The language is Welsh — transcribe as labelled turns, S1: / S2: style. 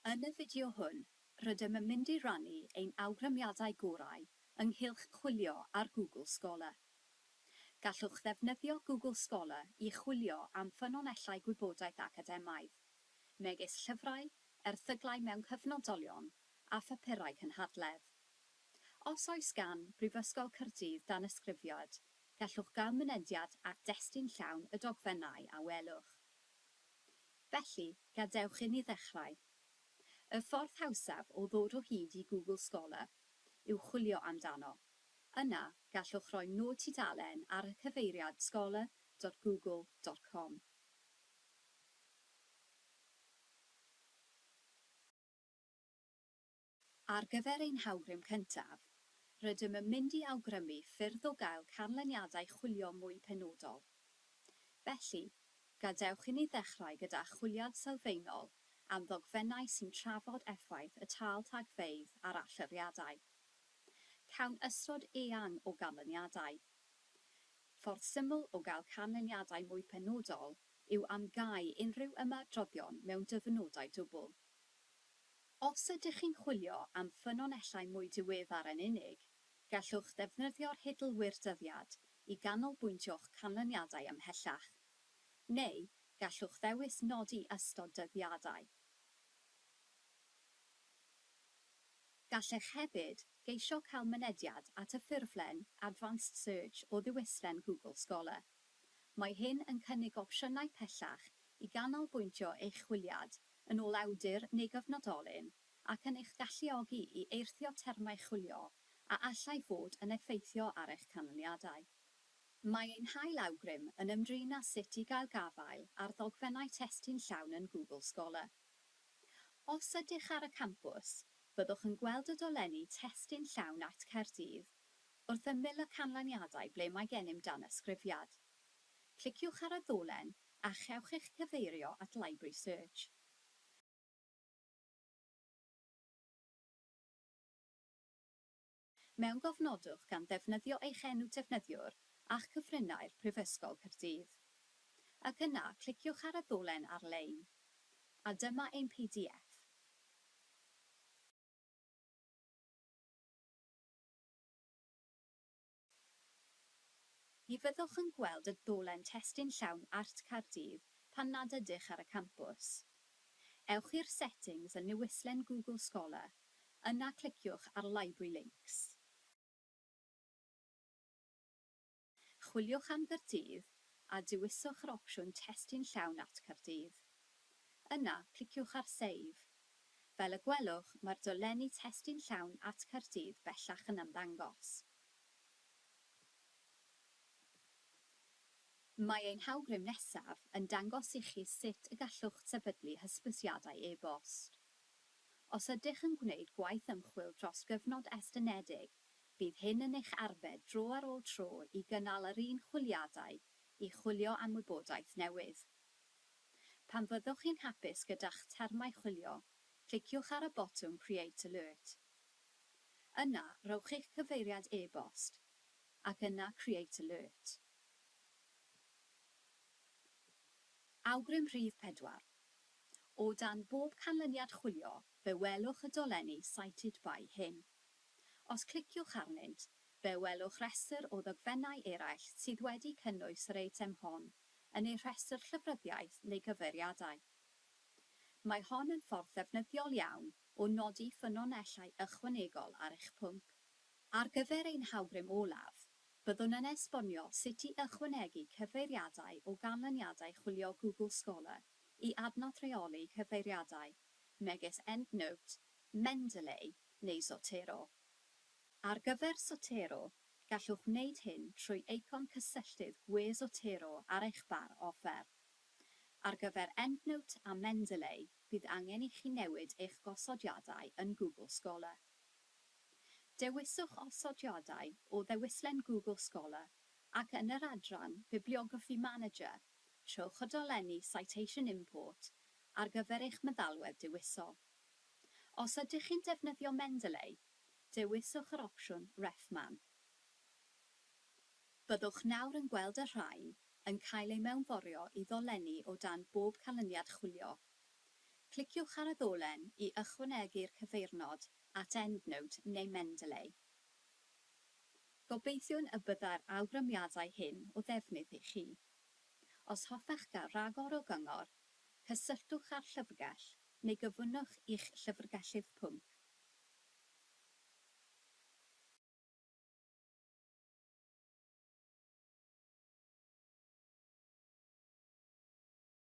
S1: Yn y fideo hwn, rydym yn mynd i rannu ein awgrymiadau gorau ynghylch chwilio ar Google Scholar. Gallwch ddefnyddio Google Scholar i chwilio am ffynonellau gwybodaeth academaidd, megis llyfrau, erthyglau mewn cyfnodolion a phapurau cynhadledd. Os oes gan Brifysgol Caerdydd danysgrifiad, gallwch gael mynediad at destun llawn y dogfennau a welwch. Felly, gadewch i ni ddechrau. Y ffordd hawsaf o ddod o hyd i Google Scholar yw chwilio amdano. Yna, gallwch roi nod tudalen ar y cyfeiriad scholar.google.com. Ar gyfer ein hawgrym cyntaf, rydym yn mynd i awgrymu ffyrdd o gael canlyniadau chwilio mwy penodol. Felly, gadewch i ni ddechrau gyda chwiliad sylfaenol am ddogfennau sy'n trafod effaith y tal tagfeydd ar allyriadau. Cawn ystod eang o ganlyniadau. Ffordd syml o gael canlyniadau mwy penodol yw am gau unrhyw ymadroddion mewn dyfynodau dwbl. Os ydych chi'n chwilio am ffynonellau mwy diweddar yn unig, gallwch ddefnyddio'r hidlwyr dyddiad i ganolbwyntio'ch canlyniadau ymhellach, neu gallwch ddewis nodi ystod dyddiadau. Gallech hefyd geisio cael mynediad at y ffurflen Advanced Search o ddiwyslen Google Scholar. Mae hyn yn cynnig opsiynau pellach i ganolbwyntio eich chwiliad yn ôl awdur neu gyfnodolyn ac yn eich galluogi i eirthio termau chwilio a allai fod yn effeithio ar eich canlyniadau. Mae ein hail awgrym yn ymdrin â sut i gael gafael ar ddogfennau testun llawn yn Google Scholar. Os ydych ar y campws, byddwch yn gweld y dolenni testun llawn at Caerdydd wrth ymyl y canlyniadau ble mae gennym danysgrifiad. Cliciwch ar y ddolen a chewch eich cyfeirio at Library Search. Mewn gofnodwch gan ddefnyddio eich enw defnyddiwr a'ch cyfrinair Prifysgol Caerdydd. Ac yna cliciwch ar y ddolen ar-lein. A dyma ein PDF. Mi fyddwch yn gweld y ddolen testun llawn Art Caerdydd pan nad ydych ar y campws. Ewch i'r settings yn niwyslen Google Scholar, yna cliciwch ar Library Links. Chwiliwch am Gaerdydd a dewiswch yr opsiwn testun llawn at Caerdydd. Yna cliciwch ar Save. Fel y gwelwch, mae'r dolenni testun llawn at Caerdydd bellach yn ymddangos. Mae ein hawgrym nesaf yn dangos i chi sut y gallwch sefydlu hysbysiadau e-bost. Os ydych yn gwneud gwaith ymchwil dros gyfnod estynedig, bydd hyn yn eich arbed dro ar ôl tro i gynnal yr un chwiliadau i chwilio am wybodaeth newydd. Pan fyddwch chi'n hapus gyda'ch termau chwilio, cliciwch ar y botwm Create Alert. Yna, rhowch eich cyfeiriad e-bost, ac yna Create Alert. Awgrym rhif 4. O dan bob canlyniad chwilio, fe welwch y dolenni Cited by hyn. Os cliciwch arnynt, fe welwch rhestr o ddogfennau eraill sydd wedi cynnwys yr eitem hon, yn ei rhestr llyfryddiaeth neu gyfeiriadau. Mae hon yn ffordd ddefnyddiol iawn o nodi ffynonellau ychwanegol ar eich pwnc. Ar gyfer ein hawgrym olaf, byddwn yn esbonio sut i ychwanegu cyfeiriadau o ganlyniadau chwilio Google Scholar i adnodd rheoli cyfeiriadau, megis EndNote, Mendeley neu Zotero. Ar gyfer Zotero, gallwch wneud hyn trwy eicon cysylltydd gwe Zotero ar eich bar offer. Ar gyfer EndNote a Mendeley, bydd angen i chi newid eich gosodiadau yn Google Scholar. Dewiswch osodiadau o ddewislen Google Scholar ac yn yr adran Bibliography Manager, trowch y dolenni Citation Import ar gyfer eich meddalwedd dewisol. Os ydych chi'n defnyddio Mendeley, dewiswch yr opsiwn Refman. Byddwch nawr yn gweld y rhain yn cael ei mewnforio i ddolenni o dan bob canlyniad chwilio. Cliciwch ar y ddolen i ychwanegu'r cyfeirnod at EndNote neu Mendeley. Gobeithio'n y byddai'r awgrymiadau hyn o ddefnydd i chi. Os hoffech gael rhagor o gyngor, cysylltwch â'r llyfrgell neu gyfynnwch i'ch llyfrgellydd pwnc